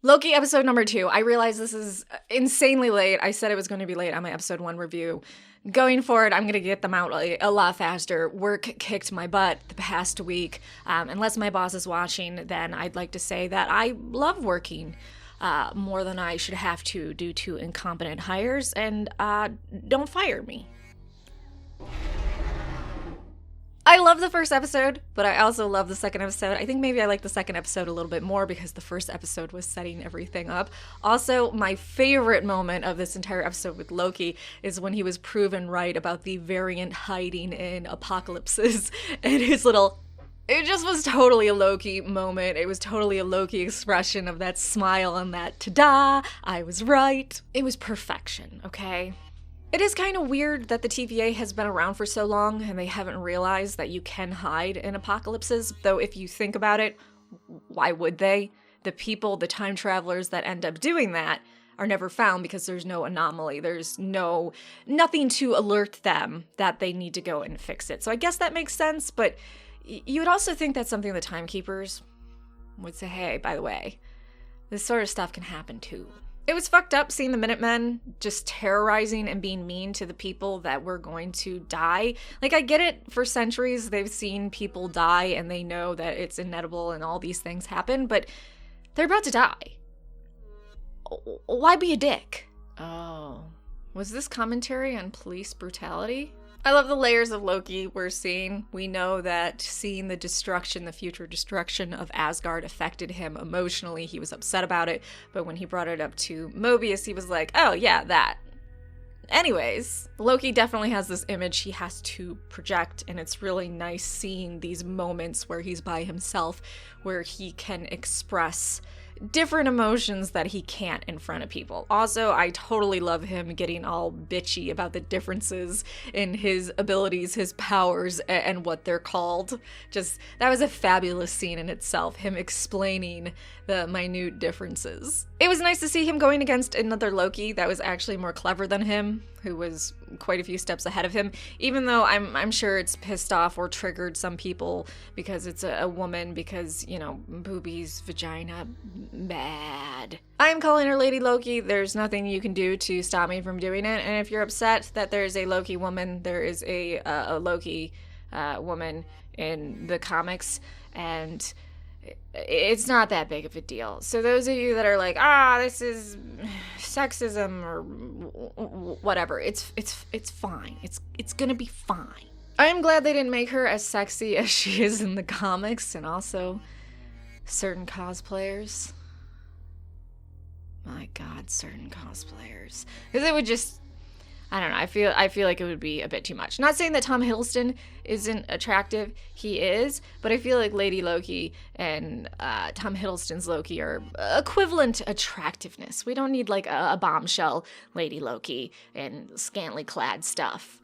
Loki episode number 2. I realize this is insanely late. I said it was going to be late on my episode 1 review. Going forward, I'm going to get them out a lot faster. Work kicked my butt the past week. Unless my boss is watching, then I'd like to say that I love working more than I should have to due to incompetent hires, and don't fire me. I love the first episode, but I also love the second episode. I think maybe I like the second episode a little bit more because the first episode was setting everything up. Also, my favorite moment of this entire episode with Loki is when he was proven right about the variant hiding in apocalypses and his little... It just was totally a Loki moment. It was totally a Loki expression of that smile and that ta-da, I was right. It was perfection, okay? It is kind of weird that the TVA has been around for so long and they haven't realized that you can hide in apocalypses, though if you think about it, why would they? The people, the time travelers that end up doing that are never found because there's no anomaly. There's nothing to alert them that they need to go and fix it. So I guess that makes sense, but you would also think that's something the timekeepers would say, hey, by the way, this sort of stuff can happen too. It was fucked up seeing the Minutemen just terrorizing and being mean to the people that were going to die. Like, I get it, for centuries they've seen people die and they know that it's inevitable and all these things happen, but they're about to die. Why be a dick? Oh, was this commentary on police brutality? I love the layers of Loki we're seeing. We know that seeing the destruction, the future destruction of Asgard affected him emotionally. He was upset about it, but when he brought it up to Mobius, he was like, oh yeah, that. Anyways, Loki definitely has this image he has to project, and it's really nice seeing these moments where he's by himself, where he can express different emotions that he can't in front of people. Also, I totally love him getting all bitchy about the differences in his abilities, his powers, and what they're called. Just, that was a fabulous scene in itself, him explaining the minute differences. It was nice to see him going against another Loki that was actually more clever than him, who was quite a few steps ahead of him, even though I'm sure it's pissed off or triggered some people because it's a woman, because, you know, boobies, vagina, bad. I'm calling her Lady Loki. There's nothing you can do to stop me from doing it, and if you're upset that there's a Loki woman, there is a Loki woman in the comics, and it's not that big of a deal. So those of you that are like, this is sexism or whatever, it's fine. It's gonna be fine. I'm glad they didn't make her as sexy as she is in the comics, and also certain cosplayers. My God, certain cosplayers. Because it would just, I don't know, I feel like it would be a bit too much. Not saying that Tom Hiddleston isn't attractive, he is, but I feel like Lady Loki and Tom Hiddleston's Loki are equivalent attractiveness. We don't need like a bombshell Lady Loki and scantily clad stuff.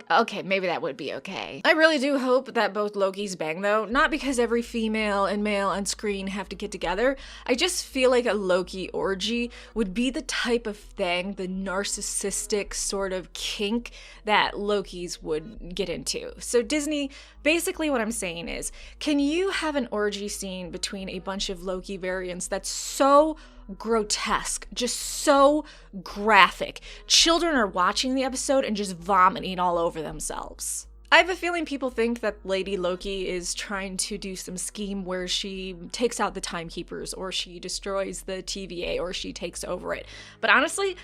Okay, maybe that would be okay. I really do hope that both Lokis bang, though. Not because every female and male on screen have to get together. I just feel like a Loki orgy would be the type of thing, the narcissistic sort of kink that Lokis would get into. So Disney, basically what I'm saying is, can you have an orgy scene between a bunch of Loki variants that's so grotesque, just so graphic? Children are watching the episode and just vomiting all over themselves. I have a feeling people think that Lady Loki is trying to do some scheme where she takes out the timekeepers, or she destroys the TVA, or she takes over it. But honestly,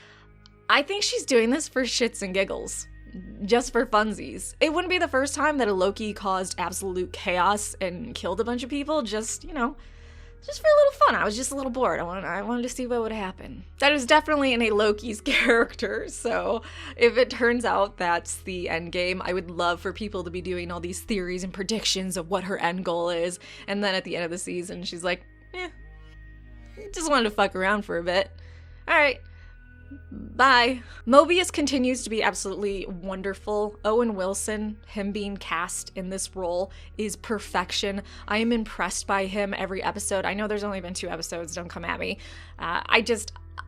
I think she's doing this for shits and giggles. Just for funsies. It wouldn't be the first time that a Loki caused absolute chaos and killed a bunch of people, just, you know, just for a little fun. I was just a little bored. I wanted to see what would happen. That is definitely in a Loki's character, so if it turns out that's the end game, I would love for people to be doing all these theories and predictions of what her end goal is, and then at the end of the season, she's like, just wanted to fuck around for a bit. Alright. Bye. Mobius continues to be absolutely wonderful. Owen Wilson, him being cast in this role, is perfection. I am impressed by him every episode. I know there's only been 2 episodes, don't come at me.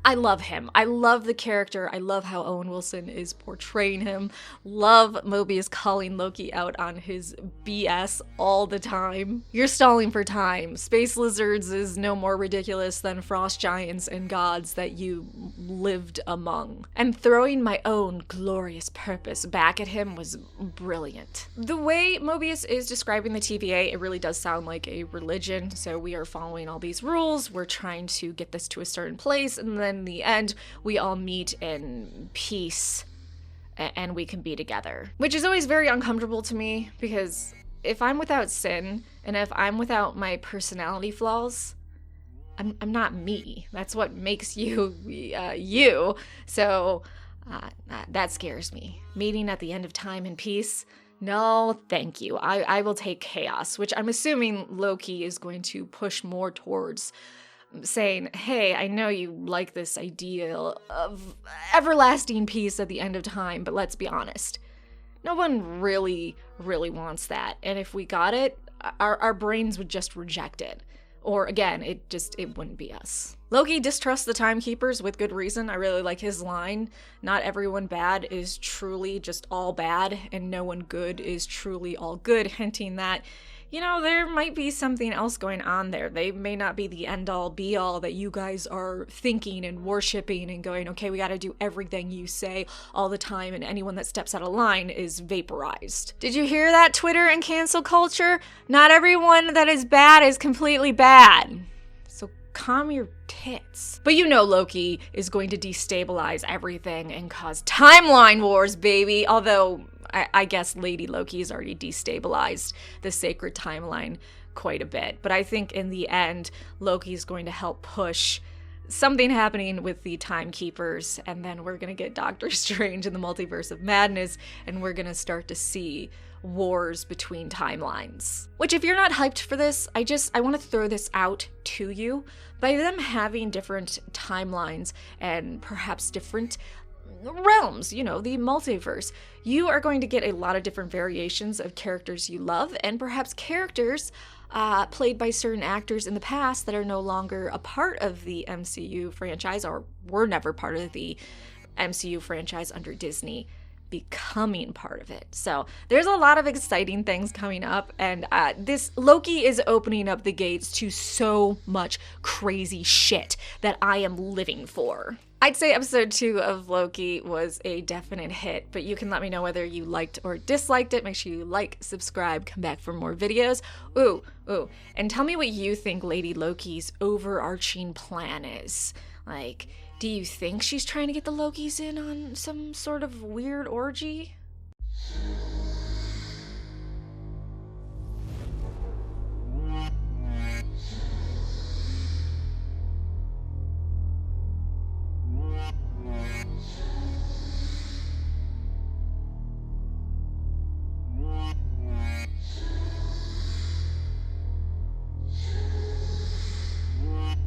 I love him. I love the character. I love how Owen Wilson is portraying him. Love Mobius calling Loki out on his BS all the time. You're stalling for time. Space lizards is no more ridiculous than frost giants and gods that you lived among. And throwing my own glorious purpose back at him was brilliant. The way Mobius is describing the TVA, it really does sound like a religion. So we are following all these rules. We're trying to get this to a certain place, and then in the end, we all meet in peace and we can be together. Which is always very uncomfortable to me, because if I'm without sin and if I'm without my personality flaws, I'm not me. That's what makes you you. So that scares me. Meeting at the end of time in peace? No, thank you. I will take chaos, which I'm assuming Loki is going to push more towards, saying, hey, I know you like this idea of everlasting peace at the end of time, but let's be honest. No one really wants that. And if we got it, our brains would just reject it. Or again, it wouldn't be us. Loki distrusts the timekeepers with good reason. I really like his line. Not everyone bad is truly just all bad, and no one good is truly all good, hinting that, you know, there might be something else going on there. They may not be the end-all, be-all that you guys are thinking and worshiping and going, okay, we gotta do everything you say all the time, and anyone that steps out of line is vaporized. Did you hear that, Twitter and cancel culture? Not everyone that is bad is completely bad. So calm your tits. But you know Loki is going to destabilize everything and cause timeline wars, baby. Although I guess Lady Loki has already destabilized the sacred timeline quite a bit. But I think in the end, Loki is going to help push something happening with the timekeepers, and then we're going to get Doctor Strange in the Multiverse of Madness, and we're going to start to see wars between timelines. Which, if you're not hyped for this, I want to throw this out to you. By them having different timelines and perhaps different realms, you know, the multiverse, you are going to get a lot of different variations of characters you love, and perhaps characters played by certain actors in the past that are no longer a part of the MCU franchise, or were never part of the MCU franchise under Disney, becoming part of it. So there's a lot of exciting things coming up, and this Loki is opening up the gates to so much crazy shit that I am living for. I'd say episode 2 of Loki was a definite hit, but you can let me know whether you liked or disliked it. Make sure you like, subscribe, come back for more videos. Ooh, and tell me what you think Lady Loki's overarching plan is. Like, do you think she's trying to get the Lokis in on some sort of weird orgy?